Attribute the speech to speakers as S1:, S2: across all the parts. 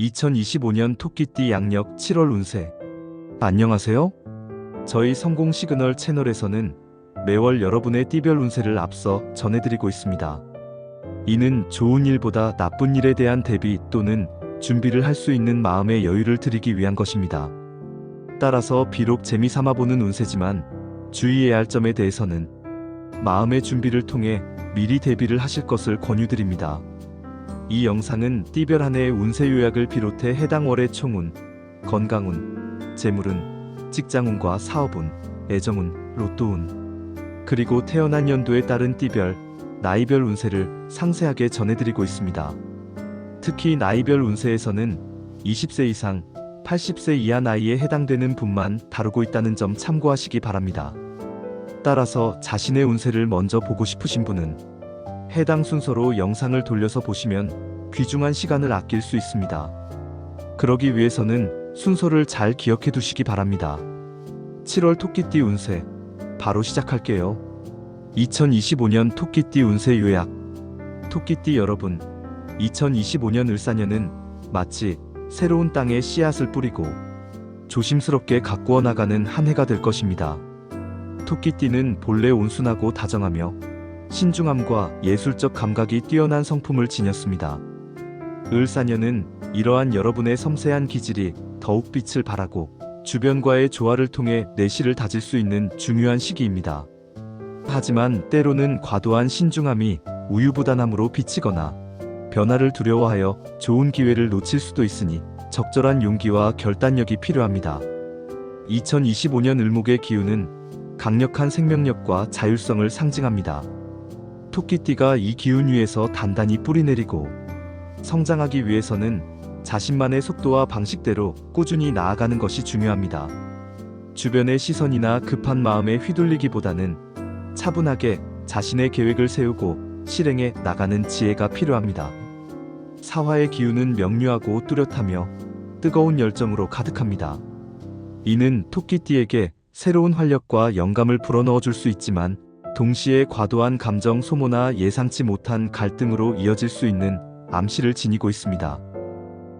S1: 2025년 토끼띠 양력 7월 운세. 안녕하세요. 저희 성공 시그널 채널에서는 매월 여러분의 띠별 운세를 앞서 전해드리고 있습니다. 이는 좋은 일보다 나쁜 일에 대한 대비 또는 준비를 할 수 있는 마음의 여유를 드리기 위한 것입니다. 따라서 비록 재미삼아 보는 운세지만 주의해야 할 점에 대해서는 마음의 준비를 통해 미리 대비를 하실 것을 권유드립니다. 이 영상은 띠별 한 해의 운세 요약을 비롯해 해당 월의 총운, 건강운, 재물운, 직장운과 사업운, 애정운, 로또운, 그리고 태어난 연도에 따른 띠별, 나이별 운세를 상세하게 전해드리고 있습니다. 특히 나이별 운세에서는 20세 이상, 80세 이하 나이에 해당되는 분만 다루고 있다는 점 참고하시기 바랍니다. 따라서 자신의 운세를 먼저 보고 싶으신 분은 해당 순서로 영상을 돌려서 보시면 귀중한 시간을 아낄 수 있습니다. 그러기 위해서는 순서를 잘 기억해 두시기 바랍니다. 7월 토끼띠 운세 바로 시작할게요. 2025년 토끼띠 운세 요약. 토끼띠 여러분, 2025년 을사년은 마치 새로운 땅에 씨앗을 뿌리고 조심스럽게 가꾸어 나가는 한 해가 될 것입니다. 토끼띠는 본래 온순하고 다정하며 신중함과 예술적 감각이 뛰어난 성품을 지녔습니다. 을사년은 이러한 여러분의 섬세한 기질이 더욱 빛을 발하고 주변과의 조화를 통해 내실을 다질 수 있는 중요한 시기입니다. 하지만 때로는 과도한 신중함이 우유부단함으로 비치거나 변화를 두려워하여 좋은 기회를 놓칠 수도 있으니 적절한 용기와 결단력이 필요합니다. 2025년 을목의 기운은 강력한 생명력과 자율성을 상징합니다. 토끼띠가 이 기운 위에서 단단히 뿌리내리고 성장하기 위해서는 자신만의 속도와 방식대로 꾸준히 나아가는 것이 중요합니다. 주변의 시선이나 급한 마음에 휘둘리기보다는 차분하게 자신의 계획을 세우고 실행해 나가는 지혜가 필요합니다. 사화의 기운은 명료하고 뚜렷하며 뜨거운 열정으로 가득합니다. 이는 토끼띠에게 새로운 활력과 영감을 불어넣어 줄 수 있지만 동시에 과도한 감정 소모나 예상치 못한 갈등으로 이어질 수 있는 암시를 지니고 있습니다.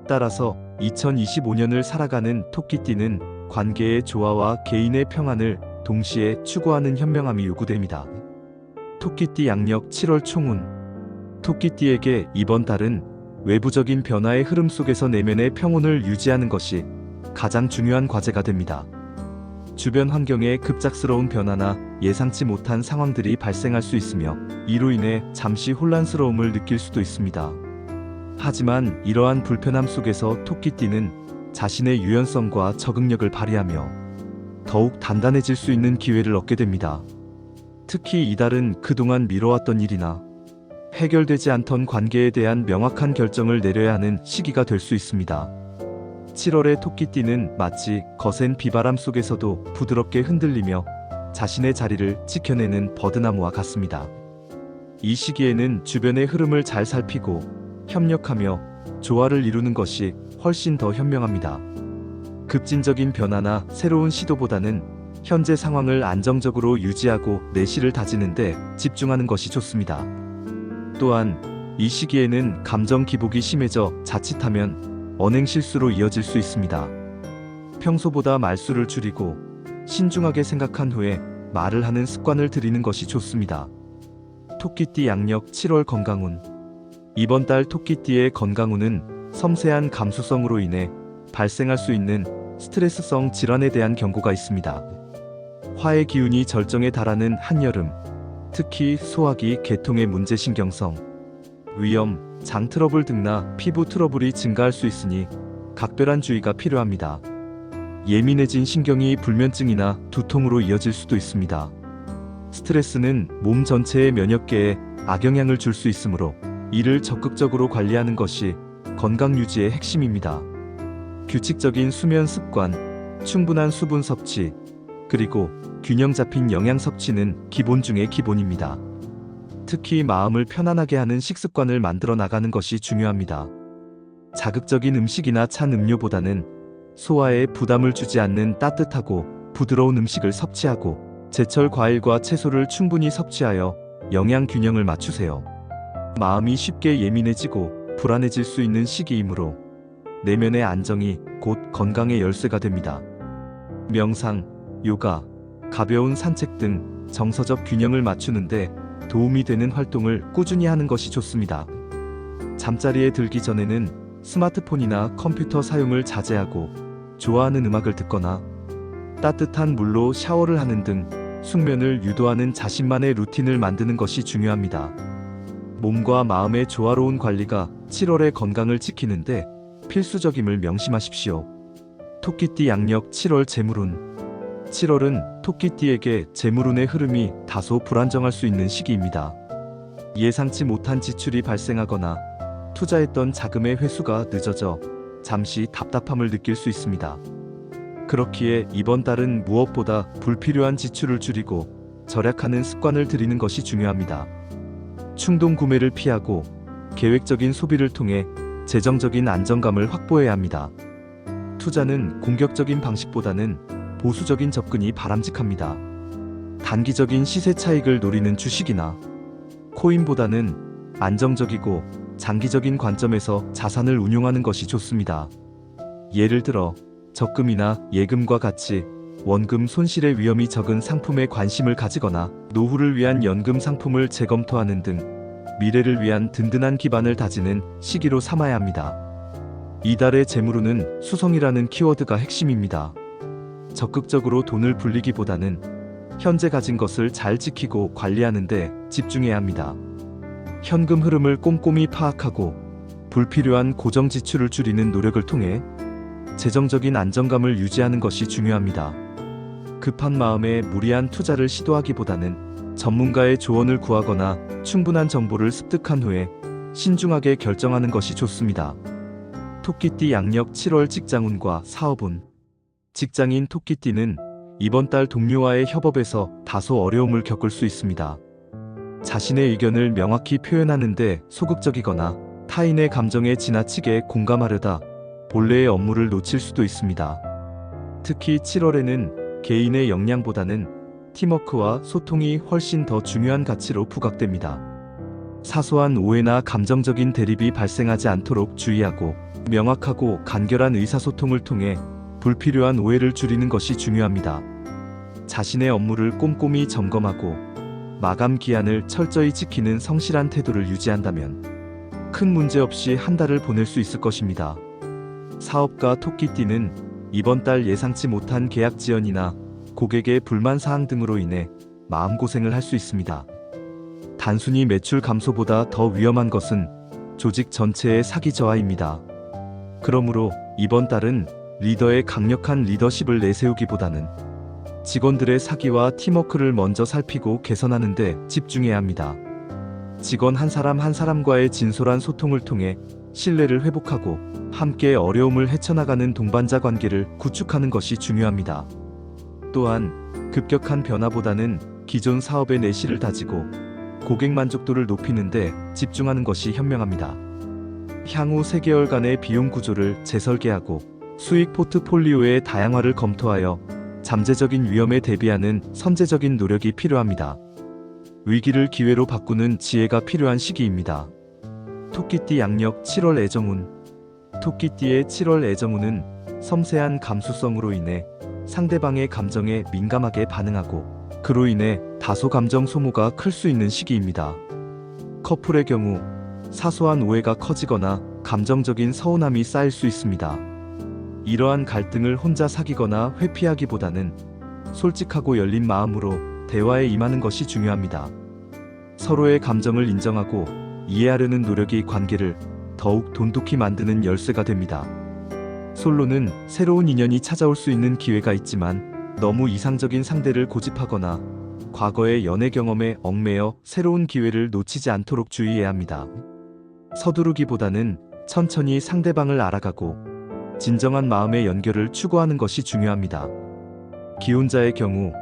S1: 따라서 2025년을 살아가는 토끼띠는 관계의 조화와 개인의 평안을 동시에 추구하는 현명함이 요구됩니다. 토끼띠 양력 7월 총운. 토끼띠에게 이번 달은 외부적인 변화의 흐름 속에서 내면의 평온을 유지하는 것이 가장 중요한 과제가 됩니다. 주변 환경에 급작스러운 변화나 예상치 못한 상황들이 발생할 수 있으며 이로 인해 잠시 혼란스러움을 느낄 수도 있습니다. 하지만 이러한 불편함 속에서 토끼띠는 자신의 유연성과 적응력을 발휘하며 더욱 단단해질 수 있는 기회를 얻게 됩니다. 특히 이달은 그동안 미뤄왔던 일이나 해결되지 않던 관계에 대한 명확한 결정을 내려야 하는 시기가 될 수 있습니다. 7월의 토끼띠는 마치 거센 비바람 속에서도 부드럽게 흔들리며 자신의 자리를 지켜내는 버드나무와 같습니다. 이 시기에는 주변의 흐름을 잘 살피고 협력하며 조화를 이루는 것이 훨씬 더 현명합니다. 급진적인 변화나 새로운 시도보다는 현재 상황을 안정적으로 유지하고 내실을 다지는 데 집중하는 것이 좋습니다. 또한 이 시기에는 감정 기복이 심해져 자칫하면 언행 실수로 이어질 수 있습니다. 평소보다 말수를 줄이고 신중하게 생각한 후에 말을 하는 습관을 들이는 것이 좋습니다. 토끼띠 양력 7월 건강운. 이번 달 토끼띠의 건강운은 섬세한 감수성으로 인해 발생할 수 있는 스트레스성 질환에 대한 경고가 있습니다. 화의 기운이 절정에 달하는 한여름, 특히 소화기 계통의 문제신경성, 위염, 장 트러블 등나 피부 트러블이 증가할 수 있으니 각별한 주의가 필요합니다. 예민해진 신경이 불면증이나 두통으로 이어질 수도 있습니다. 스트레스는 몸 전체의 면역계에 악영향을 줄 수 있으므로 이를 적극적으로 관리하는 것이 건강 유지의 핵심입니다. 규칙적인 수면 습관, 충분한 수분 섭취, 그리고 균형 잡힌 영양 섭취는 기본 중의 기본입니다. 특히 마음을 편안하게 하는 식습관을 만들어 나가는 것이 중요합니다. 자극적인 음식이나 찬 음료보다는 소화에 부담을 주지 않는 따뜻하고 부드러운 음식을 섭취하고 제철 과일과 채소를 충분히 섭취하여 영양 균형을 맞추세요. 마음이 쉽게 예민해지고 불안해질 수 있는 시기이므로 내면의 안정이 곧 건강의 열쇠가 됩니다. 명상, 요가, 가벼운 산책 등 정서적 균형을 맞추는데 도움이 되는 활동을 꾸준히 하는 것이 좋습니다. 잠자리에 들기 전에는 스마트폰이나 컴퓨터 사용을 자제하고 좋아하는 음악을 듣거나 따뜻한 물로 샤워를 하는 등 숙면을 유도하는 자신만의 루틴을 만드는 것이 중요합니다. 몸과 마음의 조화로운 관리가 7월의 건강을 지키는데 필수적임을 명심하십시오. 토끼띠 양력 7월 재물운. 7월은 토끼띠에게 재물운의 흐름이 다소 불안정할 수 있는 시기입니다. 예상치 못한 지출이 발생하거나 투자했던 자금의 회수가 늦어져 잠시 답답함을 느낄 수 있습니다. 그렇기에 이번 달은 무엇보다 불필요한 지출을 줄이고 절약하는 습관을 들이는 것이 중요합니다. 충동 구매를 피하고 계획적인 소비를 통해 재정적인 안정감을 확보해야 합니다. 투자는 공격적인 방식보다는 보수적인 접근이 바람직합니다. 단기적인 시세 차익을 노리는 주식이나 코인보다는 안정적이고 장기적인 관점에서 자산을 운용하는 것이 좋습니다. 예를 들어 적금이나 예금과 같이 원금 손실의 위험이 적은 상품에 관심을 가지거나 노후를 위한 연금 상품을 재검토하는 등 미래를 위한 든든한 기반을 다지는 시기로 삼아야 합니다. 이달의 재물운은 수성이라는 키워드가 핵심입니다. 적극적으로 돈을 불리기보다는 현재 가진 것을 잘 지키고 관리하는 데 집중해야 합니다. 현금 흐름을 꼼꼼히 파악하고 불필요한 고정 지출을 줄이는 노력을 통해 재정적인 안정감을 유지하는 것이 중요합니다. 급한 마음에 무리한 투자를 시도하기보다는 전문가의 조언을 구하거나 충분한 정보를 습득한 후에 신중하게 결정하는 것이 좋습니다. 토끼띠 양력 7월 직장운과 사업운. 직장인 토끼띠는 이번 달 동료와의 협업에서 다소 어려움을 겪을 수 있습니다. 자신의 의견을 명확히 표현하는데 소극적이거나 타인의 감정에 지나치게 공감하려다 본래의 업무를 놓칠 수도 있습니다. 특히 7월에는 개인의 역량보다는 팀워크와 소통이 훨씬 더 중요한 가치로 부각됩니다. 사소한 오해나 감정적인 대립이 발생하지 않도록 주의하고 명확하고 간결한 의사소통을 통해 불필요한 오해를 줄이는 것이 중요합니다. 자신의 업무를 꼼꼼히 점검하고 마감 기한을 철저히 지키는 성실한 태도를 유지한다면 큰 문제 없이 한 달을 보낼 수 있을 것입니다. 사업가 토끼띠는 이번 달 예상치 못한 계약 지연이나 고객의 불만 사항 등으로 인해 마음고생을 할 수 있습니다. 단순히 매출 감소보다 더 위험한 것은 조직 전체의 사기 저하입니다. 그러므로 이번 달은 리더의 강력한 리더십을 내세우기보다는 직원들의 사기와 팀워크를 먼저 살피고 개선하는 데 집중해야 합니다. 직원 한 사람 한 사람과의 진솔한 소통을 통해 신뢰를 회복하고 함께 어려움을 헤쳐나가는 동반자 관계를 구축하는 것이 중요합니다. 또한 급격한 변화보다는 기존 사업의 내실을 다지고 고객 만족도를 높이는 데 집중하는 것이 현명합니다. 향후 3개월간의 비용 구조를 재설계하고 수익 포트폴리오의 다양화를 검토하여 잠재적인 위험에 대비하는 선제적인 노력이 필요합니다. 위기를 기회로 바꾸는 지혜가 필요한 시기입니다. 토끼띠 양력 7월 애정운. 토끼띠의 7월 애정운은 섬세한 감수성으로 인해 상대방의 감정에 민감하게 반응하고 그로 인해 다소 감정 소모가 클 수 있는 시기입니다. 커플의 경우 사소한 오해가 커지거나 감정적인 서운함이 쌓일 수 있습니다. 이러한 갈등을 혼자 사귀거나 회피하기보다는 솔직하고 열린 마음으로 대화에 임하는 것이 중요합니다. 서로의 감정을 인정하고 이해하려는 노력이 관계를 더욱 돈독히 만드는 열쇠가 됩니다. 솔로는 새로운 인연이 찾아올 수 있는 기회가 있지만 너무 이상적인 상대를 고집하거나 과거의 연애 경험에 얽매여 새로운 기회를 놓치지 않도록 주의해야 합니다. 서두르기보다는 천천히 상대방을 알아가고 진정한 마음의 연결을 추구하는 것이 중요합니다. 기혼자의 경우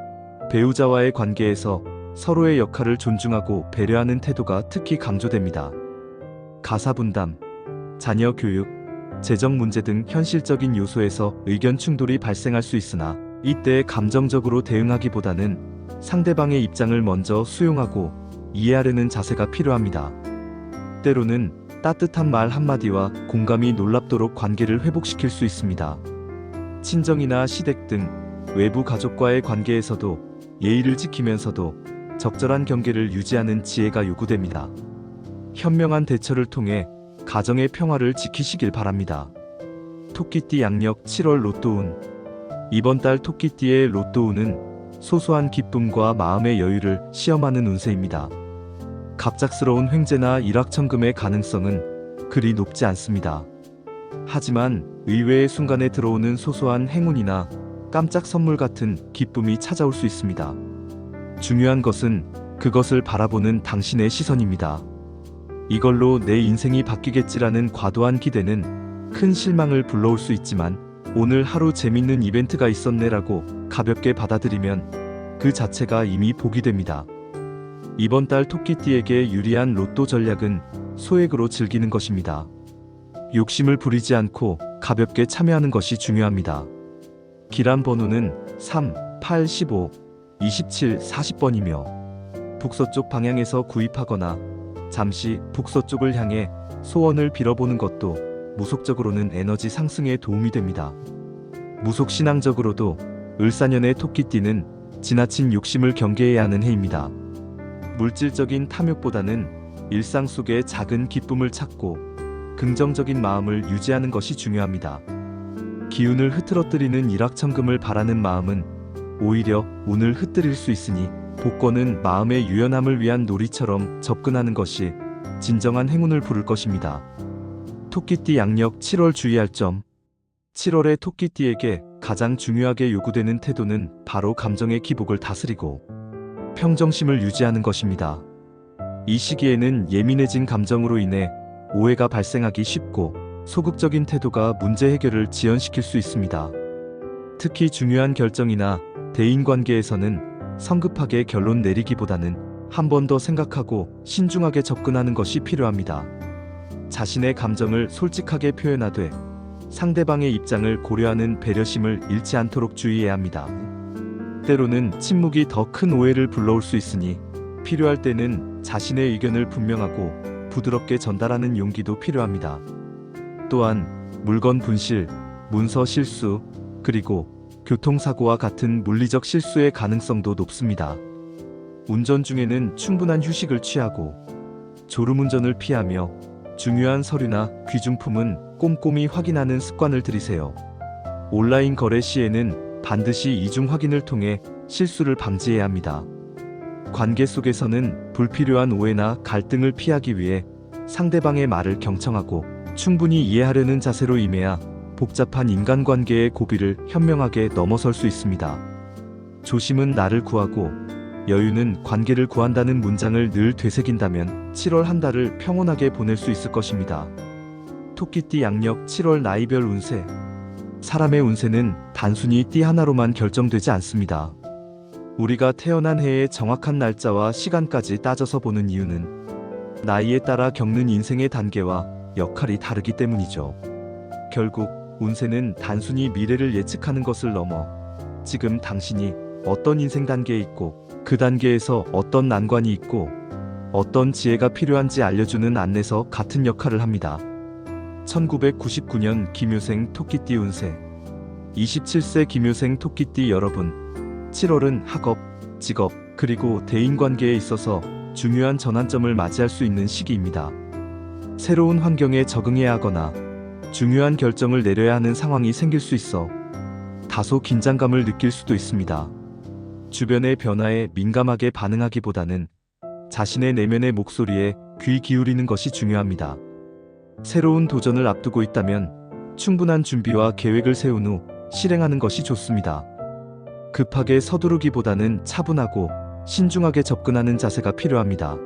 S1: 배우자와의 관계에서 서로의 역할을 존중하고 배려하는 태도가 특히 강조됩니다. 가사 분담, 자녀 교육, 재정 문제 등 현실적인 요소에서 의견 충돌이 발생할 수 있으나 이때 감정적으로 대응하기보다는 상대방의 입장을 먼저 수용하고 이해하려는 자세가 필요합니다. 때로는 따뜻한 말 한마디와 공감이 놀랍도록 관계를 회복시킬 수 있습니다. 친정이나 시댁 등 외부 가족과의 관계에서도 예의를 지키면서도 적절한 경계를 유지하는 지혜가 요구됩니다. 현명한 대처를 통해 가정의 평화를 지키시길 바랍니다. 토끼띠 양력 7월 로또운. 이번 달 토끼띠의 로또운은 소소한 기쁨과 마음의 여유를 시험하는 운세입니다. 갑작스러운 횡재나 일확천금의 가능성은 그리 높지 않습니다. 하지만 의외의 순간에 들어오는 소소한 행운이나 깜짝 선물 같은 기쁨이 찾아올 수 있습니다. 중요한 것은 그것을 바라보는 당신의 시선입니다. 이걸로 내 인생이 바뀌겠지라는 과도한 기대는 큰 실망을 불러올 수 있지만, 오늘 하루 재밌는 이벤트가 있었네라고 가볍게 받아들이면 그 자체가 이미 복이 됩니다. 이번 달 토끼띠에게 유리한 로또 전략은 소액으로 즐기는 것입니다. 욕심을 부리지 않고 가볍게 참여하는 것이 중요합니다. 기란 번호는 3, 8, 15, 27, 40번이며 북서쪽 방향에서 구입하거나 잠시 북서쪽을 향해 소원을 빌어보는 것도 무속적으로는 에너지 상승에 도움이 됩니다. 무속신앙적으로도 을사년의 토끼띠는 지나친 욕심을 경계해야 하는 해입니다. 물질적인 탐욕보다는 일상 속의 작은 기쁨을 찾고 긍정적인 마음을 유지하는 것이 중요합니다. 기운을 흐트러뜨리는 일확천금을 바라는 마음은 오히려 운을 흐트릴 수 있으니, 복권은 마음의 유연함을 위한 놀이처럼 접근하는 것이 진정한 행운을 부를 것입니다. 토끼띠 양력 7월 주의할 점. 7월의 토끼띠에게 가장 중요하게 요구되는 태도는 바로 감정의 기복을 다스리고 평정심을 유지하는 것입니다. 이 시기에는 예민해진 감정으로 인해 오해가 발생하기 쉽고 소극적인 태도가 문제 해결을 지연시킬 수 있습니다. 특히 중요한 결정이나 대인관계에서는 성급하게 결론 내리기보다는 한 번 더 생각하고 신중하게 접근하는 것이 필요합니다. 자신의 감정을 솔직하게 표현하되 상대방의 입장을 고려하는 배려심을 잃지 않도록 주의해야 합니다. 때로는 침묵이 더 큰 오해를 불러올 수 있으니 필요할 때는 자신의 의견을 분명하고 부드럽게 전달하는 용기도 필요합니다. 또한 물건 분실, 문서 실수, 그리고 교통사고와 같은 물리적 실수의 가능성도 높습니다. 운전 중에는 충분한 휴식을 취하고 졸음운전을 피하며 중요한 서류나 귀중품은 꼼꼼히 확인하는 습관을 들이세요. 온라인 거래 시에는 반드시 이중 확인을 통해 실수를 방지해야 합니다. 관계 속에서는 불필요한 오해나 갈등을 피하기 위해 상대방의 말을 경청하고 충분히 이해하려는 자세로 임해야 복잡한 인간관계의 고비를 현명하게 넘어설 수 있습니다. 조심은 나를 구하고 여유는 관계를 구한다는 문장을 늘 되새긴다면 7월 한 달을 평온하게 보낼 수 있을 것입니다. 토끼띠 양력 7월 나이별 운세. 사람의 운세는 단순히 띠 하나로만 결정되지 않습니다. 우리가 태어난 해의 정확한 날짜와 시간까지 따져서 보는 이유는 나이에 따라 겪는 인생의 단계와 역할이 다르기 때문이죠. 결국 운세는 단순히 미래를 예측하는 것을 넘어 지금 당신이 어떤 인생 단계에 있고 그 단계에서 어떤 난관이 있고 어떤 지혜가 필요한지 알려주는 안내서 같은 역할을 합니다. 1999년 김효생 토끼띠 운세. 27세 김효생 토끼띠 여러분, 7월은 학업, 직업, 그리고 대인관계에 있어서 중요한 전환점을 맞이할 수 있는 시기입니다. 새로운 환경에 적응해야 하거나 중요한 결정을 내려야 하는 상황이 생길 수 있어 다소 긴장감을 느낄 수도 있습니다. 주변의 변화에 민감하게 반응하기보다는 자신의 내면의 목소리에 귀 기울이는 것이 중요합니다. 새로운 도전을 앞두고 있다면 충분한 준비와 계획을 세운 후 실행하는 것이 좋습니다. 급하게 서두르기보다는 차분하고 신중하게 접근하는 자세가 필요합니다.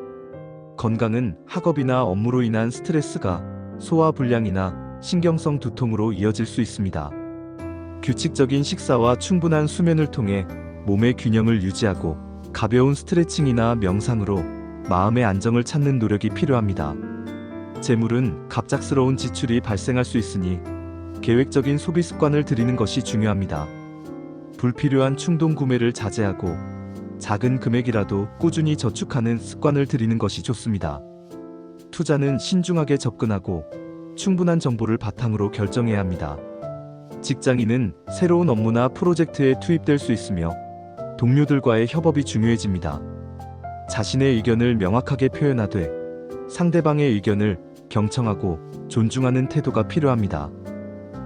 S1: 건강은 학업이나 업무로 인한 스트레스가 소화불량이나 신경성 두통으로 이어질 수 있습니다. 규칙적인 식사와 충분한 수면을 통해 몸의 균형을 유지하고 가벼운 스트레칭이나 명상으로 마음의 안정을 찾는 노력이 필요합니다. 재물은 갑작스러운 지출이 발생할 수 있으니 계획적인 소비 습관을 들이는 것이 중요합니다. 불필요한 충동 구매를 자제하고 작은 금액이라도 꾸준히 저축하는 습관을 들이는 것이 좋습니다. 투자는 신중하게 접근하고 충분한 정보를 바탕으로 결정해야 합니다. 직장인은 새로운 업무나 프로젝트에 투입될 수 있으며 동료들과의 협업이 중요해집니다. 자신의 의견을 명확하게 표현하되 상대방의 의견을 경청하고 존중하는 태도가 필요합니다.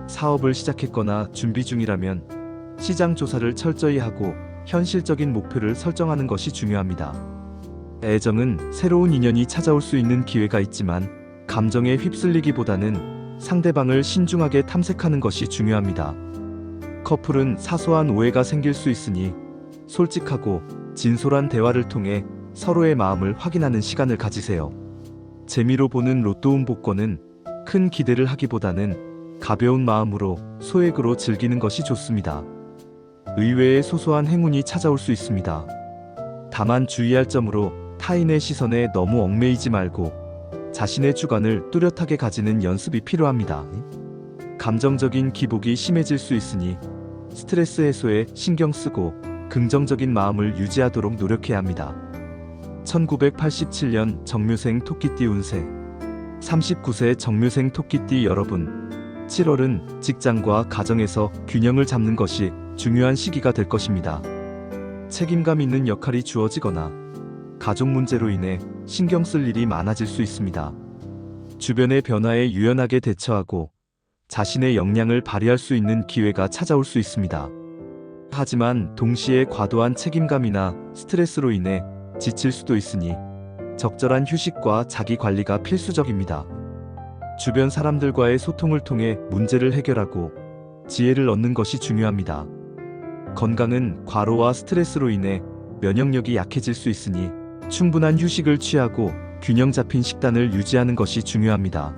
S1: 사업을 시작했거나 준비 중이라면 시장 조사를 철저히 하고 현실적인 목표를 설정하는 것이 중요합니다. 애정은 새로운 인연이 찾아올 수 있는 기회가 있지만 감정에 휩쓸리기보다는 상대방을 신중하게 탐색하는 것이 중요합니다. 커플은 사소한 오해가 생길 수 있으니 솔직하고 진솔한 대화를 통해 서로의 마음을 확인하는 시간을 가지세요. 재미로 보는 로또 복권은 큰 기대를 하기보다는 가벼운 마음으로 소액으로 즐기는 것이 좋습니다. 의외의 소소한 행운이 찾아올 수 있습니다. 다만 주의할 점으로 타인의 시선에 너무 얽매이지 말고 자신의 주관을 뚜렷하게 가지는 연습이 필요합니다. 감정적인 기복이 심해질 수 있으니 스트레스 해소에 신경 쓰고 긍정적인 마음을 유지하도록 노력해야 합니다. 1987년 정묘생 토끼띠 운세. 39세 정묘생 토끼띠 여러분, 7월은 직장과 가정에서 균형을 잡는 것이 중요한 시기가 될 것입니다. 책임감 있는 역할이 주어지거나 가족 문제로 인해 신경 쓸 일이 많아질 수 있습니다. 주변의 변화에 유연하게 대처하고 자신의 역량을 발휘할 수 있는 기회가 찾아올 수 있습니다. 하지만 동시에 과도한 책임감이나 스트레스로 인해 지칠 수도 있으니 적절한 휴식과 자기 관리가 필수적입니다. 주변 사람들과의 소통을 통해 문제를 해결하고 지혜를 얻는 것이 중요합니다. 건강은 과로와 스트레스로 인해 면역력이 약해질 수 있으니 충분한 휴식을 취하고 균형 잡힌 식단을 유지하는 것이 중요합니다.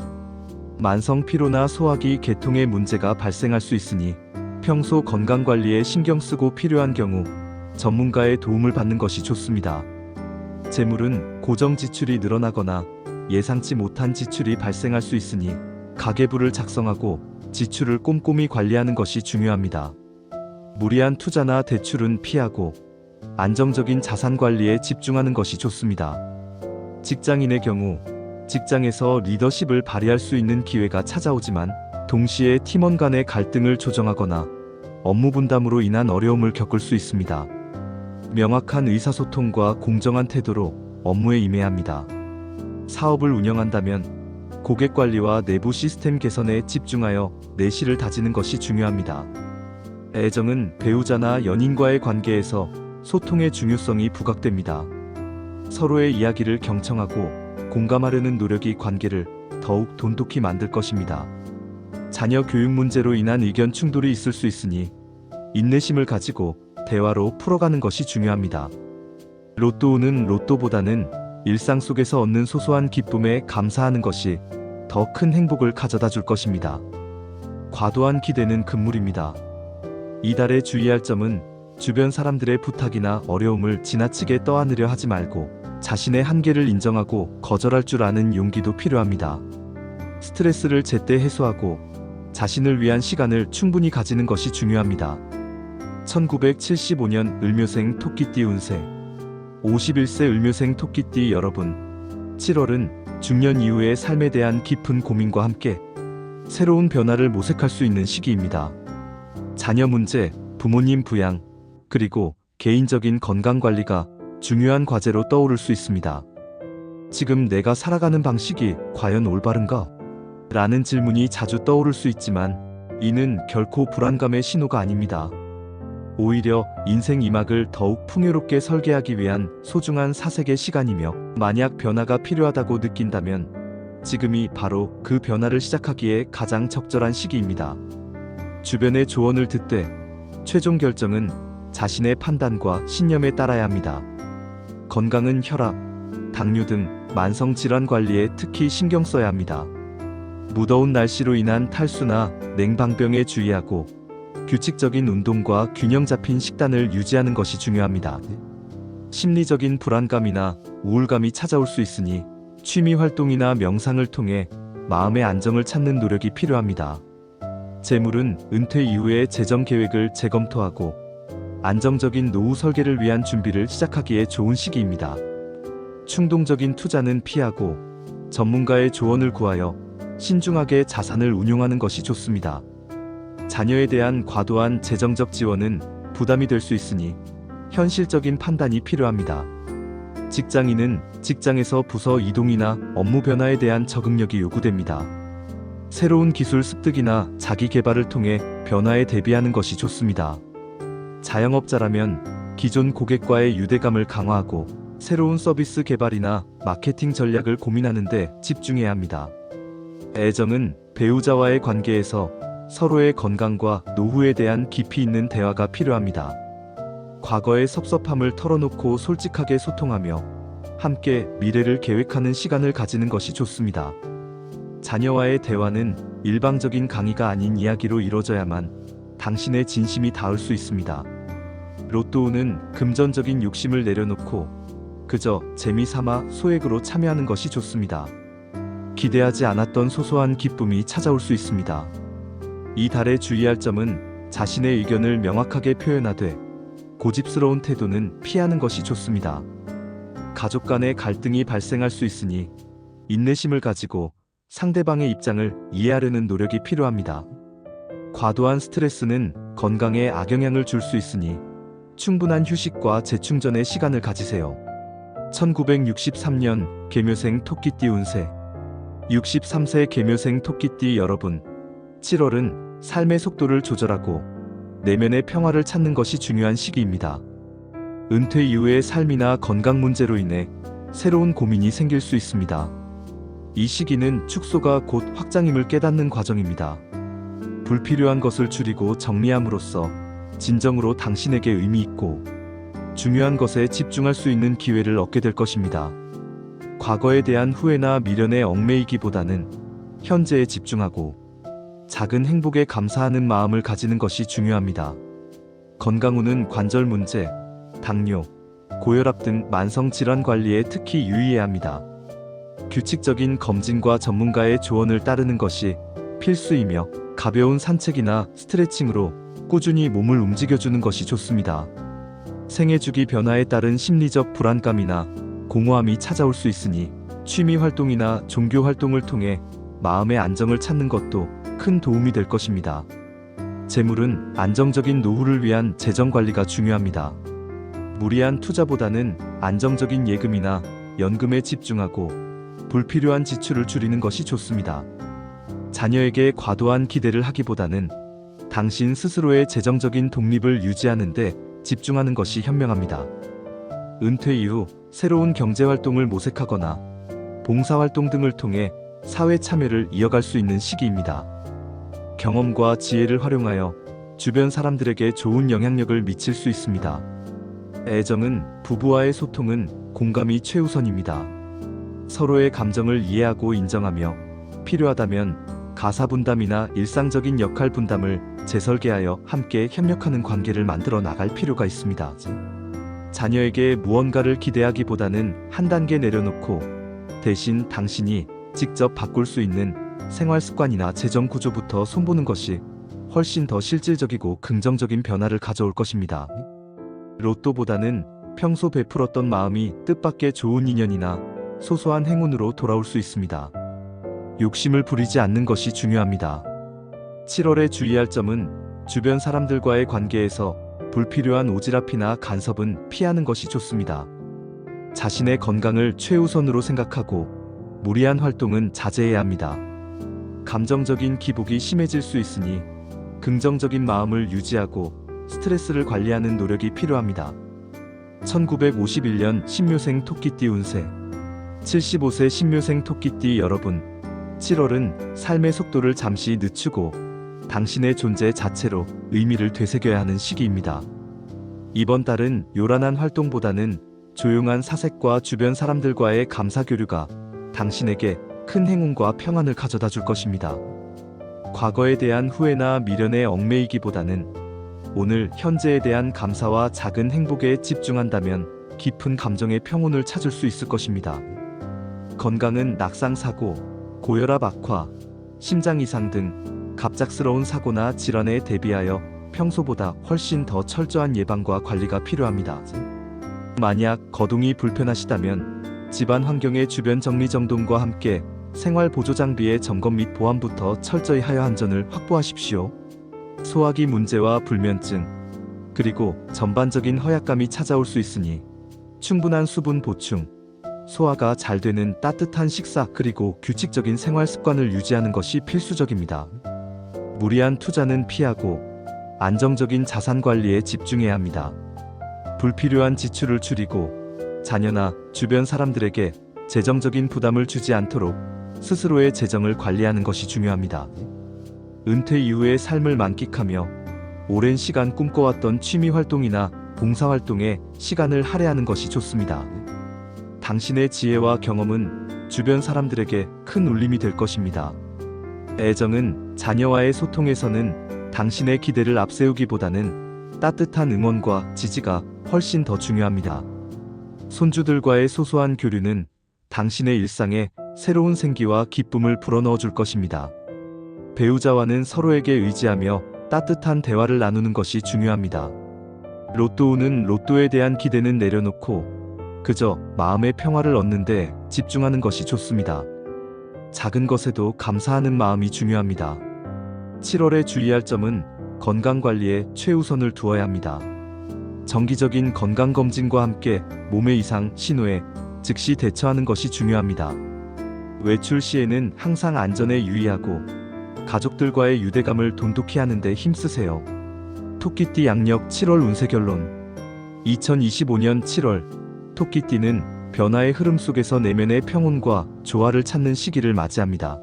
S1: 만성 피로나 소화기 계통의 문제가 발생할 수 있으니 평소 건강 관리에 신경 쓰고 필요한 경우 전문가의 도움을 받는 것이 좋습니다. 재물은 고정 지출이 늘어나거나 예상치 못한 지출이 발생할 수 있으니 가계부를 작성하고 지출을 꼼꼼히 관리하는 것이 중요합니다. 무리한 투자나 대출은 피하고 안정적인 자산 관리에 집중하는 것이 좋습니다. 직장인의 경우 직장에서 리더십을 발휘할 수 있는 기회가 찾아오지만 동시에 팀원 간의 갈등을 조정하거나 업무 분담으로 인한 어려움을 겪을 수 있습니다. 명확한 의사소통과 공정한 태도로 업무에 임해야 합니다. 사업을 운영한다면 고객 관리와 내부 시스템 개선에 집중하여 내실을 다지는 것이 중요합니다. 애정은 배우자나 연인과의 관계에서 소통의 중요성이 부각됩니다. 서로의 이야기를 경청하고 공감하려는 노력이 관계를 더욱 돈독히 만들 것입니다. 자녀 교육 문제로 인한 의견 충돌이 있을 수 있으니 인내심을 가지고 대화로 풀어가는 것이 중요합니다. 로또운은 로또보다는 일상 속에서 얻는 소소한 기쁨에 감사하는 것이 더 큰 행복을 가져다 줄 것입니다. 과도한 기대는 금물입니다. 이달에 주의할 점은 주변 사람들의 부탁이나 어려움을 지나치게 떠안으려 하지 말고 자신의 한계를 인정하고 거절할 줄 아는 용기도 필요합니다. 스트레스를 제때 해소하고 자신을 위한 시간을 충분히 가지는 것이 중요합니다. 1975년 을묘생 토끼띠 운세. 51세 을묘생 토끼띠 여러분, 7월은 중년 이후의 삶에 대한 깊은 고민과 함께 새로운 변화를 모색할 수 있는 시기입니다. 자녀 문제, 부모님 부양, 그리고 개인적인 건강 관리가 중요한 과제로 떠오를 수 있습니다. 지금 내가 살아가는 방식이 과연 올바른가? 라는 질문이 자주 떠오를 수 있지만 이는 결코 불안감의 신호가 아닙니다. 오히려 인생 이막을 더욱 풍요롭게 설계하기 위한 소중한 사색의 시간이며 만약 변화가 필요하다고 느낀다면 지금이 바로 그 변화를 시작하기에 가장 적절한 시기입니다. 주변의 조언을 듣되 최종 결정은 자신의 판단과 신념에 따라야 합니다. 건강은 혈압, 당뇨 등 만성 질환 관리에 특히 신경 써야 합니다. 무더운 날씨로 인한 탈수나 냉방병에 주의하고 규칙적인 운동과 균형 잡힌 식단을 유지하는 것이 중요합니다. 심리적인 불안감이나 우울감이 찾아올 수 있으니 취미 활동이나 명상을 통해 마음의 안정을 찾는 노력이 필요합니다. 재물은 은퇴 이후의 재정 계획을 재검토하고 안정적인 노후 설계를 위한 준비를 시작하기에 좋은 시기입니다. 충동적인 투자는 피하고 전문가의 조언을 구하여 신중하게 자산을 운용하는 것이 좋습니다. 자녀에 대한 과도한 재정적 지원은 부담이 될 수 있으니 현실적인 판단이 필요합니다. 직장인은 직장에서 부서 이동이나 업무 변화에 대한 적응력이 요구됩니다. 새로운 기술 습득이나 자기 개발을 통해 변화에 대비하는 것이 좋습니다. 자영업자라면 기존 고객과의 유대감을 강화하고 새로운 서비스 개발이나 마케팅 전략을 고민하는 데 집중해야 합니다. 애정은 배우자와의 관계에서 서로의 건강과 노후에 대한 깊이 있는 대화가 필요합니다. 과거의 섭섭함을 털어놓고 솔직하게 소통하며 함께 미래를 계획하는 시간을 가지는 것이 좋습니다. 자녀와의 대화는 일방적인 강의가 아닌 이야기로 이루어져야만 당신의 진심이 닿을 수 있습니다. 로또운은 금전적인 욕심을 내려놓고 그저 재미삼아 소액으로 참여하는 것이 좋습니다. 기대하지 않았던 소소한 기쁨이 찾아올 수 있습니다. 이 달에 주의할 점은 자신의 의견을 명확하게 표현하되 고집스러운 태도는 피하는 것이 좋습니다. 가족 간의 갈등이 발생할 수 있으니 인내심을 가지고 상대방의 입장을 이해하려는 노력이 필요합니다. 과도한 스트레스는 건강에 악영향을 줄 수 있으니 충분한 휴식과 재충전의 시간을 가지세요. 1963년 계묘생 토끼띠 운세. 63세 계묘생 토끼띠 여러분, 7월은 삶의 속도를 조절하고 내면의 평화를 찾는 것이 중요한 시기입니다. 은퇴 이후의 삶이나 건강 문제로 인해 새로운 고민이 생길 수 있습니다. 이 시기는 축소가 곧 확장임을 깨닫는 과정입니다. 불필요한 것을 줄이고 정리함으로써 진정으로 당신에게 의미 있고 중요한 것에 집중할 수 있는 기회를 얻게 될 것입니다. 과거에 대한 후회나 미련에 얽매이기보다는 현재에 집중하고 작은 행복에 감사하는 마음을 가지는 것이 중요합니다. 건강운은 관절 문제, 당뇨, 고혈압 등 만성 질환 관리에 특히 유의해야 합니다. 규칙적인 검진과 전문가의 조언을 따르는 것이 필수이며 가벼운 산책이나 스트레칭으로 꾸준히 몸을 움직여주는 것이 좋습니다. 생애 주기 변화에 따른 심리적 불안감이나 공허함이 찾아올 수 있으니 취미 활동이나 종교 활동을 통해 마음의 안정을 찾는 것도 큰 도움이 될 것입니다. 재물은 안정적인 노후를 위한 재정 관리가 중요합니다. 무리한 투자보다는 안정적인 예금이나 연금에 집중하고 불필요한 지출을 줄이는 것이 좋습니다. 자녀에게 과도한 기대를 하기보다는 당신 스스로의 재정적인 독립을 유지하는 데 집중하는 것이 현명합니다. 은퇴 이후 새로운 경제활동을 모색하거나 봉사활동 등을 통해 사회 참여를 이어갈 수 있는 시기입니다. 경험과 지혜를 활용하여 주변 사람들에게 좋은 영향력을 미칠 수 있습니다. 애정은 부부와의 소통은 공감이 최우선입니다. 서로의 감정을 이해하고 인정하며 필요하다면 가사 분담이나 일상적인 역할 분담을 재설계하여 함께 협력하는 관계를 만들어 나갈 필요가 있습니다. 자녀에게 무언가를 기대하기보다는 한 단계 내려놓고 대신 당신이 직접 바꿀 수 있는 생활 습관이나 재정 구조부터 손보는 것이 훨씬 더 실질적이고 긍정적인 변화를 가져올 것입니다. 로또보다는 평소 베풀었던 마음이 뜻밖의 좋은 인연이나 소소한 행운으로 돌아올 수 있습니다. 욕심을 부리지 않는 것이 중요합니다. 7월에 주의할 점은 주변 사람들과의 관계에서 불필요한 오지랖이나 간섭은 피하는 것이 좋습니다. 자신의 건강을 최우선으로 생각하고 무리한 활동은 자제해야 합니다. 감정적인 기복이 심해질 수 있으니 긍정적인 마음을 유지하고 스트레스를 관리하는 노력이 필요합니다. 1951년 신묘생 토끼띠 운세. 75세 신묘생 토끼띠 여러분, 7월은 삶의 속도를 잠시 늦추고 당신의 존재 자체로 의미를 되새겨야 하는 시기입니다. 이번 달은 요란한 활동보다는 조용한 사색과 주변 사람들과의 감사교류가 당신에게 큰 행운과 평안을 가져다 줄 것입니다. 과거에 대한 후회나 미련에 얽매이기보다는 오늘 현재에 대한 감사와 작은 행복에 집중한다면 깊은 감정의 평온을 찾을 수 있을 것입니다. 건강은 낙상사고, 고혈압 악화, 심장 이상 등 갑작스러운 사고나 질환에 대비하여 평소보다 훨씬 더 철저한 예방과 관리가 필요합니다. 만약 거동이 불편하시다면 집안 환경의 주변 정리정돈과 함께 생활 보조 장비의 점검 및 보안부터 철저히 하여 안전을 확보하십시오. 소화기 문제와 불면증, 그리고 전반적인 허약감이 찾아올 수 있으니 충분한 수분 보충, 소화가 잘 되는 따뜻한 식사 그리고 규칙적인 생활 습관을 유지하는 것이 필수적입니다. 무리한 투자는 피하고 안정적인 자산 관리에 집중해야 합니다. 불필요한 지출을 줄이고 자녀나 주변 사람들에게 재정적인 부담을 주지 않도록 스스로의 재정을 관리하는 것이 중요합니다. 은퇴 이후의 삶을 만끽하며 오랜 시간 꿈꿔왔던 취미 활동이나 봉사 활동에 시간을 할애하는 것이 좋습니다. 당신의 지혜와 경험은 주변 사람들에게 큰 울림이 될 것입니다. 애정은 자녀와의 소통에서는 당신의 기대를 앞세우기보다는 따뜻한 응원과 지지가 훨씬 더 중요합니다. 손주들과의 소소한 교류는 당신의 일상에 새로운 생기와 기쁨을 불어넣어 줄 것입니다. 배우자와는 서로에게 의지하며 따뜻한 대화를 나누는 것이 중요합니다. 로또운은 로또에 대한 기대는 내려놓고 그저 마음의 평화를 얻는 데 집중하는 것이 좋습니다. 작은 것에도 감사하는 마음이 중요합니다. 7월에 주의할 점은 건강관리에 최우선을 두어야 합니다. 정기적인 건강검진과 함께 몸의 이상 신호에 즉시 대처하는 것이 중요합니다. 외출 시에는 항상 안전에 유의하고 가족들과의 유대감을 돈독히 하는 데 힘쓰세요. 토끼띠 양력 7월 운세 결론. 2025년 7월, 토끼띠는 변화의 흐름 속에서 내면의 평온과 조화를 찾는 시기를 맞이합니다.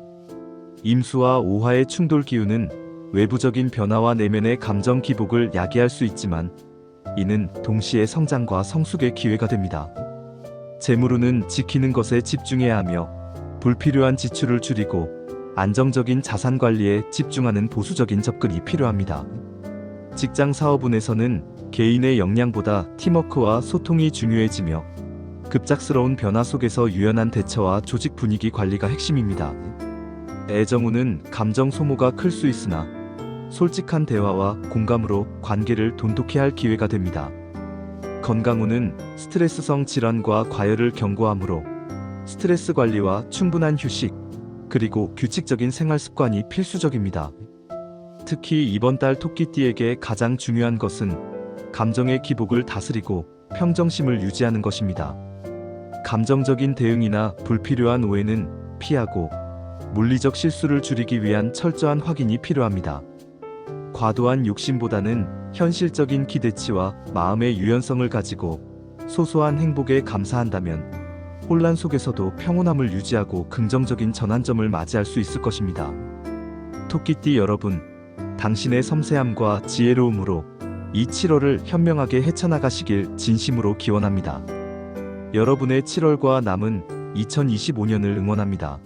S1: 임수와 오화의 충돌 기운은 외부적인 변화와 내면의 감정 기복을 야기할 수 있지만 이는 동시에 성장과 성숙의 기회가 됩니다. 재물운은 지키는 것에 집중해야 하며 불필요한 지출을 줄이고 안정적인 자산 관리에 집중하는 보수적인 접근이 필요합니다. 직장 사업운에서는 개인의 역량보다 팀워크와 소통이 중요해지며 급작스러운 변화 속에서 유연한 대처와 조직 분위기 관리가 핵심입니다. 애정운은 감정 소모가 클 수 있으나 솔직한 대화와 공감으로 관계를 돈독히 할 기회가 됩니다. 건강운은 스트레스성 질환과 과열을 경고하므로 스트레스 관리와 충분한 휴식, 그리고 규칙적인 생활 습관이 필수적입니다. 특히 이번 달 토끼띠에게 가장 중요한 것은 감정의 기복을 다스리고 평정심을 유지하는 것입니다. 감정적인 대응이나 불필요한 오해는 피하고 물리적 실수를 줄이기 위한 철저한 확인이 필요합니다. 과도한 욕심보다는 현실적인 기대치와 마음의 유연성을 가지고 소소한 행복에 감사한다면 혼란 속에서도 평온함을 유지하고 긍정적인 전환점을 맞이할 수 있을 것입니다. 토끼띠 여러분, 당신의 섬세함과 지혜로움으로 이 7월을 현명하게 헤쳐나가시길 진심으로 기원합니다. 여러분의 7월과 남은 2025년을 응원합니다.